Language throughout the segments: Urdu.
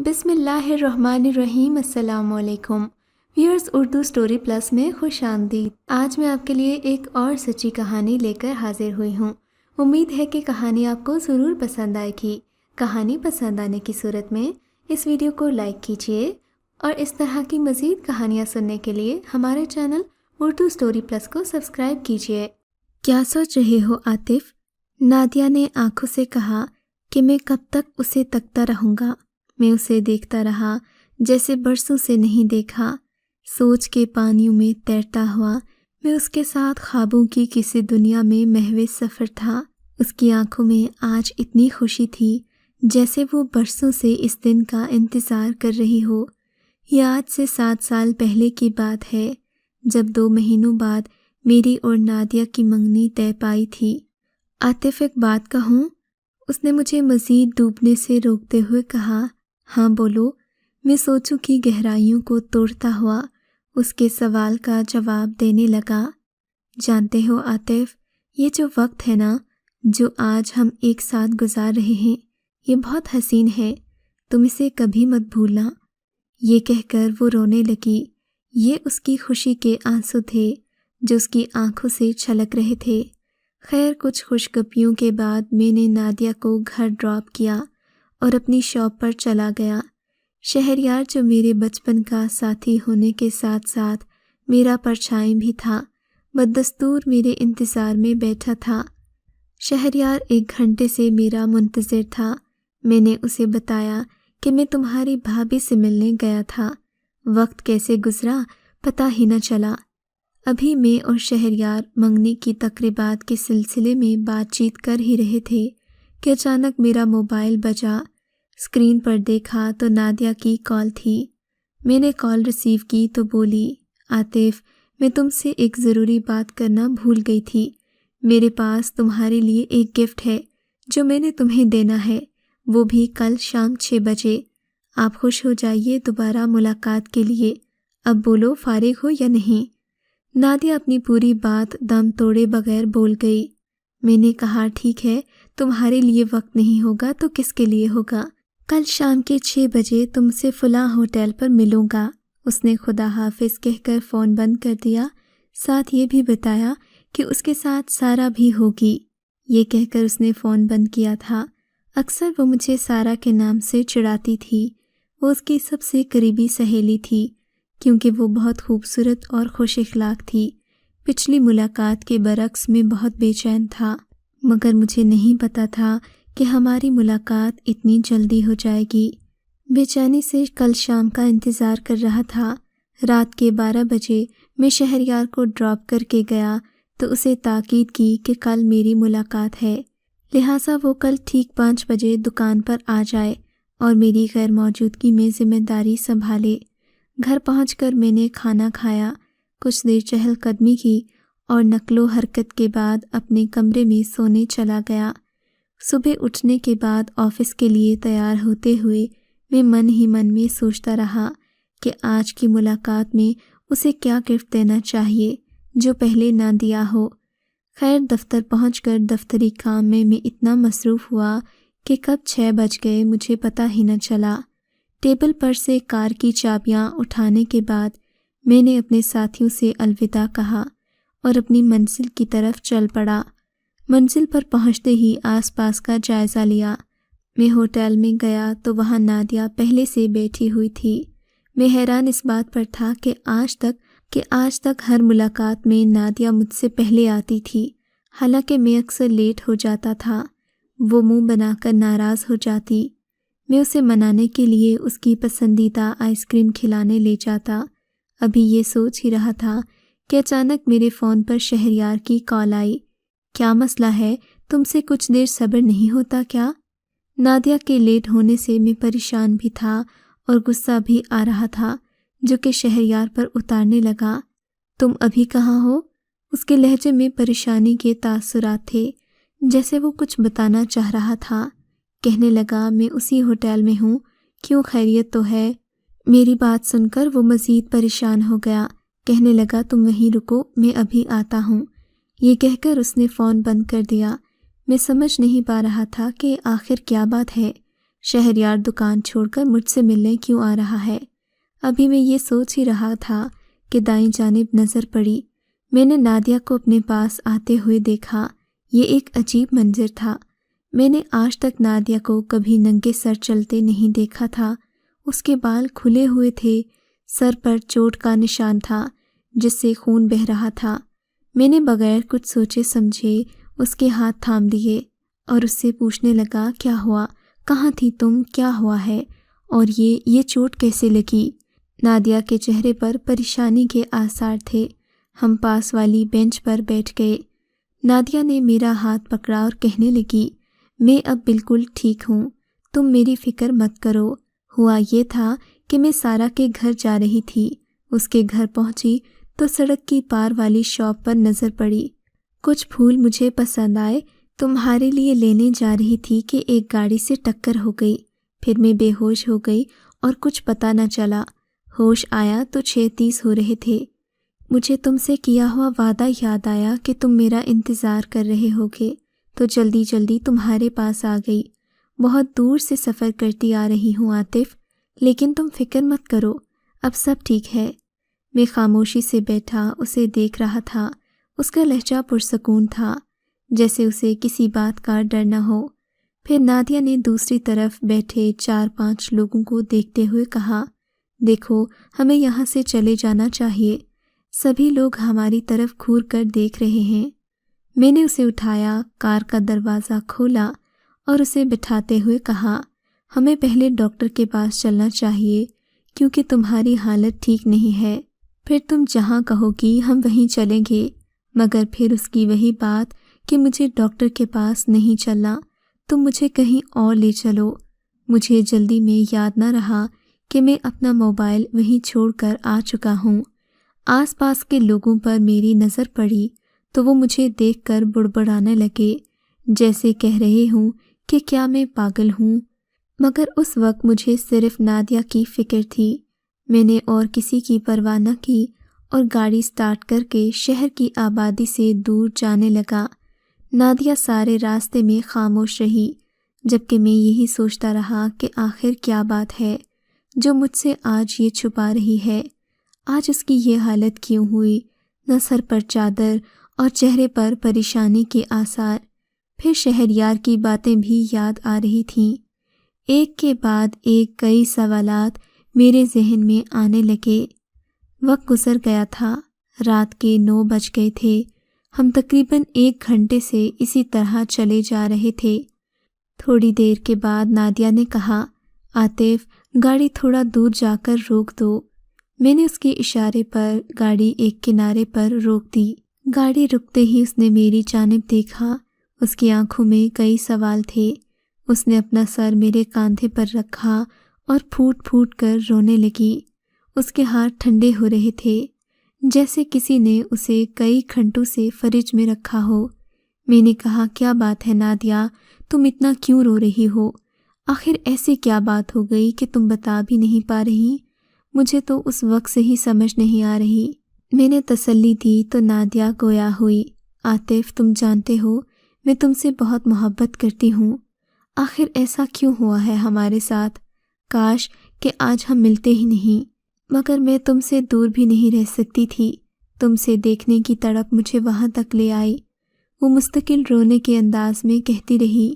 بسم اللہ الرحمن الرحیم۔ السلام علیکم ویورز، اردو سٹوری پلس میں خوش آمدید۔ آج میں آپ کے لیے ایک اور سچی کہانی لے کر حاضر ہوئی ہوں۔ امید ہے کہ کہانی آپ کو ضرور پسند آئے گی۔ کہانی پسند آنے کی صورت میں اس ویڈیو کو لائک کیجیے اور اس طرح کی مزید کہانیاں سننے کے لیے ہمارے چینل اردو سٹوری پلس کو سبسکرائب کیجیے۔ کیا سوچ رہے ہو عاطف؟ نادیہ نے آنکھوں سے کہا کہ میں کب تک اسے تکتا رہوں گا۔ میں اسے دیکھتا رہا جیسے برسوں سے نہیں دیکھا۔ سوچ کے پانیوں میں تیرتا ہوا میں اس کے ساتھ خوابوں کی کسی دنیا میں محو سفر تھا۔ اس کی آنکھوں میں آج اتنی خوشی تھی جیسے وہ برسوں سے اس دن کا انتظار کر رہی ہو۔ یہ آج سے 7 سال پہلے کی بات ہے جب 2 مہینوں بعد میری اور نادیہ کی منگنی طے پائی تھی۔ عاطف ایک بات کہوں؟ اس نے مجھے مزید ڈوبنے سے روکتے ہوئے کہا۔ ہاں بولو، میں سوچوں کی گہرائیوں کو توڑتا ہوا اس کے سوال کا جواب دینے لگا۔ جانتے ہو عاطف، یہ جو وقت ہے نا، جو آج ہم ایک ساتھ گزار رہے ہیں، یہ بہت حسین ہے۔ تم اسے کبھی مت بھولنا۔ یہ کہہ کر وہ رونے لگی۔ یہ اس کی خوشی کے آنسو تھے جو اس کی آنکھوں سے چھلک رہے تھے۔ خیر، کچھ خوشگپیوں کے بعد میں نے نادیہ کو گھر ڈراپ کیا اور اپنی شاپ پر چلا گیا۔ شہریار، جو میرے بچپن کا ساتھی ہونے کے ساتھ ساتھ میرا پرچھائی بھی تھا، بدستور میرے انتظار میں بیٹھا تھا۔ شہریار 1 گھنٹے سے میرا منتظر تھا۔ میں نے اسے بتایا کہ میں تمہاری بھابھی سے ملنے گیا تھا۔ وقت کیسے گزرا پتہ ہی نہ چلا۔ ابھی میں اور شہریار منگنی کی تقریبات کے سلسلے میں بات چیت کر ہی رہے تھے کہ اچانک میرا موبائل بجا۔ اسکرین پر دیکھا تو نادیہ کی کال تھی۔ میں نے کال ریسیو کی تو بولی، عاطف، میں تم سے ایک ضروری بات کرنا بھول گئی تھی۔ میرے پاس تمہارے لیے ایک گفٹ ہے جو میں نے تمہیں دینا ہے، وہ بھی کل شام 6 بجے۔ آپ خوش ہو جائیے دوبارہ ملاقات کے لیے۔ اب بولو، فارغ ہو یا نہیں؟ نادیہ اپنی پوری بات دم توڑے بغیر بول گئی۔ میں نے کہا، ٹھیک ہے، تمہارے لیے وقت نہیں ہوگا تو کس کے لیے ہوگا؟ کل شام کے 6 بجے تم سے فلاں ہوٹل پر ملوں گا۔ اس نے خدا حافظ کہہ کر فون بند کر دیا، ساتھ یہ بھی بتایا کہ اس کے ساتھ سارا بھی ہوگی۔ یہ کہہ کر اس نے فون بند کیا تھا۔ اکثر وہ مجھے سارا کے نام سے چڑھاتی تھی۔ وہ اس کی سب سے قریبی سہیلی تھی کیونکہ وہ بہت خوبصورت اور خوش اخلاق تھی۔ پچھلی ملاقات کے برعکس میں بہت بے چین تھا، مگر مجھے نہیں پتا تھا کہ ہماری ملاقات اتنی جلدی ہو جائے گی۔ بے چینی سے کل شام کا انتظار کر رہا تھا۔ رات کے 12 بجے میں شہریار کو ڈراپ کر کے گیا تو اسے تاکید کی کہ کل میری ملاقات ہے، لہٰذا وہ کل ٹھیک 5 بجے دکان پر آ جائے اور میری غیر موجودگی میں ذمہ داری سنبھالے۔ گھر پہنچ کر میں نے کھانا کھایا، کچھ دیر چہل قدمی کی اور نقل و حرکت کے بعد اپنے کمرے میں سونے چلا گیا۔ صبح اٹھنے کے بعد آفس کے لیے تیار ہوتے ہوئے میں من ہی من میں سوچتا رہا کہ آج کی ملاقات میں اسے کیا گفٹ دینا چاہیے جو پہلے نہ دیا ہو۔ خیر، دفتر پہنچ کر دفتری کام میں اتنا مصروف ہوا کہ کب 6 بج گئے مجھے پتہ ہی نہ چلا۔ ٹیبل پر سے کار کی چابیاں اٹھانے کے بعد میں نے اپنے ساتھیوں سے الوداع کہا اور اپنی منزل کی طرف چل پڑا۔ منزل پر پہنچتے ہی آس پاس کا جائزہ لیا۔ میں ہوٹل میں گیا تو وہاں نادیہ پہلے سے بیٹھی ہوئی تھی۔ میں حیران اس بات پر تھا کہ آج تک ہر ملاقات میں نادیہ مجھ سے پہلے آتی تھی، حالانکہ میں اکثر لیٹ ہو جاتا تھا۔ وہ منہ بنا کر ناراض ہو جاتی۔ میں اسے منانے کے لیے اس کی پسندیدہ آئس کریم کھلانے لے جاتا۔ ابھی یہ سوچ ہی رہا تھا کہ اچانک میرے فون پر شہریار کی کال آئی۔ کیا مسئلہ ہے؟ تم سے کچھ دیر صبر نہیں ہوتا کیا؟ نادیہ کے لیٹ ہونے سے میں پریشان بھی تھا اور غصہ بھی آ رہا تھا جو کہ شہریار پر اتارنے لگا۔ تم ابھی کہاں ہو؟ اس کے لہجے میں پریشانی کے تاثرات تھے، جیسے وہ کچھ بتانا چاہ رہا تھا۔ کہنے لگا، میں اسی ہوٹل میں ہوں، کیوں، خیریت تو ہے؟ میری بات سن کر وہ مزید پریشان ہو گیا۔ کہنے لگا، تم وہیں رکو، میں ابھی آتا ہوں۔ یہ کہہ کر اس نے فون بند کر دیا۔ میں سمجھ نہیں پا رہا تھا کہ آخر کیا بات ہے۔ شہریار دکان چھوڑ کر مجھ سے ملنے کیوں آ رہا ہے؟ ابھی میں یہ سوچ ہی رہا تھا کہ دائیں جانب نظر پڑی۔ میں نے نادیہ کو اپنے پاس آتے ہوئے دیکھا۔ یہ ایک عجیب منظر تھا۔ میں نے آج تک نادیہ کو کبھی ننگے سر چلتے نہیں دیکھا تھا۔ اس کے بال کھلے ہوئے تھے، سر پر چوٹ کا نشان تھا جس سے خون بہہ رہا تھا۔ میں نے بغیر کچھ سوچے سمجھے اس کے ہاتھ تھام لیے اور اس سے پوچھنے لگا، کیا ہوا؟ کہاں تھی تم؟ کیا ہوا ہے؟ اور یہ چوٹ کیسے لگی؟ نادیہ کے چہرے پر پریشانی کے آثار تھے۔ ہم پاس والی بینچ پر بیٹھ گئے۔ نادیہ نے میرا ہاتھ پکڑا اور کہنے لگی، میں اب بالکل ٹھیک ہوں، تم میری فکر مت کرو۔ ہوا یہ تھا کہ میں سارا کے گھر جا رہی تھی۔ اس کے گھر پہنچی تو سڑک کی پار والی شاپ پر نظر پڑی۔ کچھ پھول مجھے پسند آئے، تمہارے لیے لینے جا رہی تھی کہ ایک گاڑی سے ٹکر ہو گئی۔ پھر میں بے ہوش ہو گئی اور کچھ پتہ نہ چلا۔ ہوش آیا تو 6:30 ہو رہے تھے۔ مجھے تم سے کیا ہوا وعدہ یاد آیا کہ تم میرا انتظار کر رہے ہوگے، تو جلدی جلدی تمہارے پاس آ گئی۔ بہت دور سے سفر کرتی آ رہی ہوں عاطف، لیکن تم فکر مت کرو، اب سب ٹھیک ہے۔ میں خاموشی سے بیٹھا اسے دیکھ رہا تھا۔ اس کا لہجہ پرسکون تھا، جیسے اسے کسی بات کا ڈر نہ ہو۔ پھر نادیہ نے دوسری طرف بیٹھے 4-5 لوگوں کو دیکھتے ہوئے کہا، دیکھو ہمیں یہاں سے چلے جانا چاہیے، سبھی لوگ ہماری طرف گھور کر دیکھ رہے ہیں۔ میں نے اسے اٹھایا، کار کا دروازہ کھولا اور اسے بٹھاتے ہوئے کہا، ہمیں پہلے ڈاکٹر کے پاس چلنا چاہیے کیونکہ تمہاری حالت ٹھیک نہیں ہے۔ پھر تم جہاں کہو گی ہم وہیں چلیں گے۔ مگر پھر اس کی وہی بات کہ مجھے ڈاکٹر کے پاس نہیں چلنا، تم مجھے کہیں اور لے چلو۔ مجھے جلدی میں یاد نہ رہا کہ میں اپنا موبائل وہیں چھوڑ کر آ چکا ہوں۔ آس پاس کے لوگوں پر میری نظر پڑی تو وہ مجھے دیکھ کر بڑبڑانے لگے، جیسے کہہ رہے ہوں کہ کیا میں پاگل ہوں؟ مگر اس وقت مجھے صرف نادیہ کی فکر تھی۔ میں نے اور کسی کی پرواہ نہ کی اور گاڑی سٹارٹ کر کے شہر کی آبادی سے دور جانے لگا۔ نادیہ سارے راستے میں خاموش رہی، جبکہ میں یہی سوچتا رہا کہ آخر کیا بات ہے جو مجھ سے آج یہ چھپا رہی ہے۔ آج اس کی یہ حالت کیوں ہوئی؟ نہ سر پر چادر اور چہرے پر پریشانی کے آثار۔ پھر شہریار کی باتیں بھی یاد آ رہی تھیں۔ ایک کے بعد ایک کئی سوالات میرے ذہن میں آنے لگے۔ وقت گزر گیا تھا، رات کے 9 بج گئے تھے۔ ہم تقریباً 1 گھنٹے سے اسی طرح چلے جا رہے تھے۔ تھوڑی دیر کے بعد نادیہ نے کہا، عاطف گاڑی تھوڑا دور جا کر روک دو۔ میں نے اس کے اشارے پر گاڑی ایک کنارے پر روک دی۔ گاڑی رکتے ہی اس نے میری جانب دیکھا۔ اس کی آنکھوں میں کئی سوال تھے۔ اس نے اپنا سر میرے کاندھے پر رکھا اور پھوٹ پھوٹ کر رونے لگی۔ اس کے ہاتھ ٹھنڈے ہو رہے تھے، جیسے کسی نے اسے کئی گھنٹوں سے فریج میں رکھا ہو۔ میں نے کہا، کیا بات ہے نادیہ، تم اتنا کیوں رو رہی ہو؟ آخر ایسی کیا بات ہو گئی کہ تم بتا بھی نہیں پا رہی؟ مجھے تو اس وقت سے ہی سمجھ نہیں آ رہی۔ میں نے تسلی دی تو نادیہ گویا ہوئی، عاطف تم جانتے ہو میں تم سے بہت محبت کرتی ہوں۔ آخر ایسا کیوں ہوا ہے ہمارے ساتھ؟ کاش کہ آج ہم ملتے ہی نہیں، مگر میں تم سے دور بھی نہیں رہ سکتی تھی۔ تم سے دیکھنے کی تڑپ مجھے وہاں تک لے آئی۔ وہ مستقل رونے کے انداز میں کہتی رہی،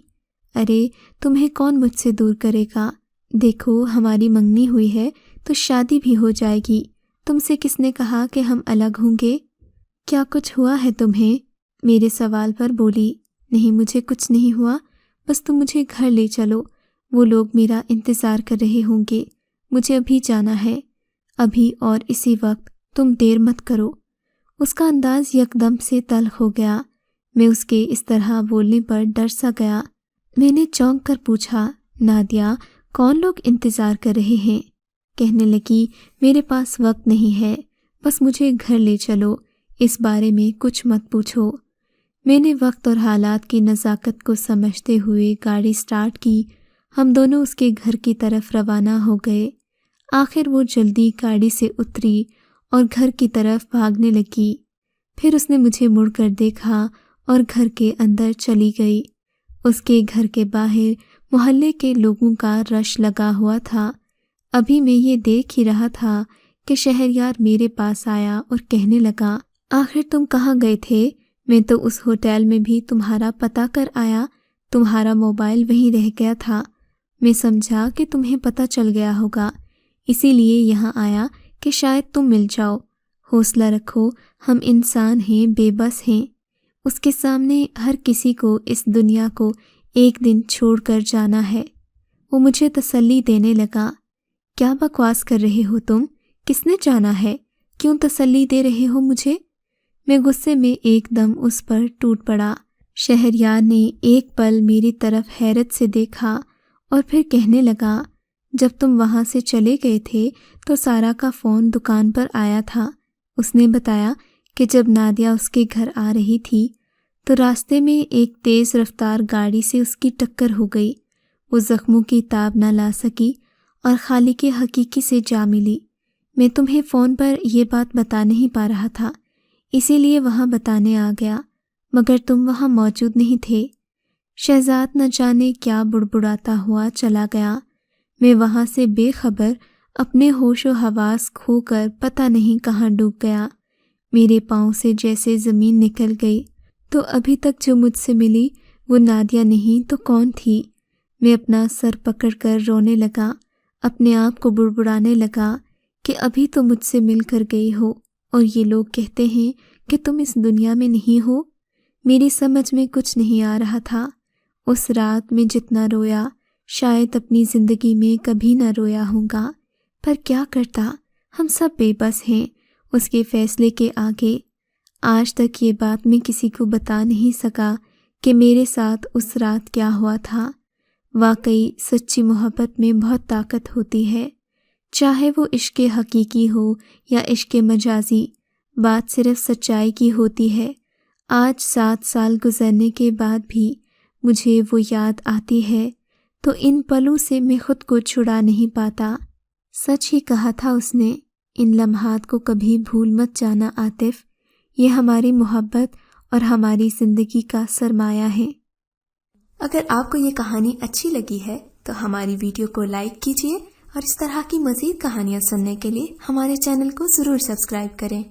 ارے تمہیں کون مجھ سے دور کرے گا؟ دیکھو ہماری منگنی ہوئی ہے تو شادی بھی ہو جائے گی۔ تم سے کس نے کہا کہ ہم الگ ہوں گے؟ کیا کچھ ہوا ہے تمہیں؟ میرے سوال پر بولی، نہیں مجھے کچھ نہیں ہوا، بس تم مجھے گھر لے چلو، وہ لوگ میرا انتظار کر رہے ہوں گے، مجھے ابھی جانا ہے، ابھی اور اسی وقت، تم دیر مت کرو۔ اس کا انداز یکدم سے تلخ ہو گیا۔ میں اس کے اس طرح بولنے پر ڈر سا گیا۔ میں نے چونک کر پوچھا، نادیہ کون لوگ انتظار کر رہے ہیں؟ کہنے لگی، میرے پاس وقت نہیں ہے، بس مجھے گھر لے چلو، اس بارے میں کچھ مت پوچھو۔ میں نے وقت اور حالات کی نزاکت کو سمجھتے ہوئے گاڑی سٹارٹ کی۔ ہم دونوں اس کے گھر کی طرف روانہ ہو گئے۔ آخر وہ جلدی گاڑی سے اتری اور گھر کی طرف بھاگنے لگی۔ پھر اس نے مجھے مڑ کر دیکھا اور گھر کے اندر چلی گئی۔ اس کے گھر کے باہر محلے کے لوگوں کا رش لگا ہوا تھا۔ ابھی میں یہ دیکھ ہی رہا تھا کہ شہریار میرے پاس آیا اور کہنے لگا، آخر تم کہاں گئے تھے؟ میں تو اس ہوٹل میں بھی تمہارا پتہ کر آیا، تمہارا موبائل وہیں رہ گیا تھا۔ میں سمجھا کہ تمہیں پتہ چل گیا ہوگا، اسی لیے یہاں آیا کہ شاید تم مل جاؤ۔ حوصلہ رکھو، ہم انسان ہیں، بے بس ہیں۔ اس کے سامنے ہر کسی کو اس دنیا کو ایک دن چھوڑ کر جانا ہے۔ وہ مجھے تسلی دینے لگا، کیا بکواس کر رہے ہو تم؟ کس نے جانا ہے؟ کیوں تسلی دے رہے ہو مجھے؟ میں غصے میں ایک دم اس پر ٹوٹ پڑا۔ شہریار نے ایک پل میری طرف حیرت سے دیکھا اور پھر کہنے لگا، جب تم وہاں سے چلے گئے تھے تو سارا کا فون دکان پر آیا تھا۔ اس نے بتایا کہ جب نادیہ اس کے گھر آ رہی تھی تو راستے میں ایک تیز رفتار گاڑی سے اس کی ٹکر ہو گئی۔ وہ زخموں کی تاب نہ لا سکی اور خالق حقیقی سے جا ملی۔ میں تمہیں فون پر یہ بات بتا نہیں پا رہا تھا، اسی لیے وہاں بتانے آ گیا، مگر تم وہاں موجود نہیں تھے۔ شہزاد نہ جانے کیا بڑبڑاتا ہوا چلا گیا۔ میں وہاں سے بے خبر اپنے ہوش و حواس کھو کر پتہ نہیں کہاں ڈوب گیا۔ میرے پاؤں سے جیسے زمین نکل گئی۔ تو ابھی تک جو مجھ سے ملی وہ نادیہ نہیں تو کون تھی؟ میں اپنا سر پکڑ کر رونے لگا، اپنے آپ کو بڑبڑانے لگا کہ ابھی تو مجھ سے مل کر گئی ہو اور یہ لوگ کہتے ہیں کہ تم اس دنیا میں نہیں ہو۔ میری سمجھ میں کچھ نہیں آ رہا تھا۔ اس رات میں جتنا رویا شاید اپنی زندگی میں کبھی نہ رویا ہوں گا، پر کیا کرتا، ہم سب بے بس ہیں اس کے فیصلے کے آگے۔ آج تک یہ بات میں کسی کو بتا نہیں سکا کہ میرے ساتھ اس رات کیا ہوا تھا۔ واقعی سچی محبت میں بہت طاقت ہوتی ہے، چاہے وہ عشق حقیقی ہو یا عشق مجازی، بات صرف سچائی کی ہوتی ہے۔ آج 7 سال گزرنے کے بعد بھی مجھے وہ یاد آتی ہے تو ان پلوں سے میں خود کو چھڑا نہیں پاتا۔ سچ ہی کہا تھا اس نے، ان لمحات کو کبھی بھول مت جانا عاطف، یہ ہماری محبت اور ہماری زندگی کا سرمایہ ہے۔ اگر آپ کو یہ کہانی اچھی لگی ہے تو ہماری ویڈیو کو لائک کیجیے اور اس طرح کی مزید کہانیاں سننے کے لیے ہمارے چینل کو ضرور سبسکرائب کریں۔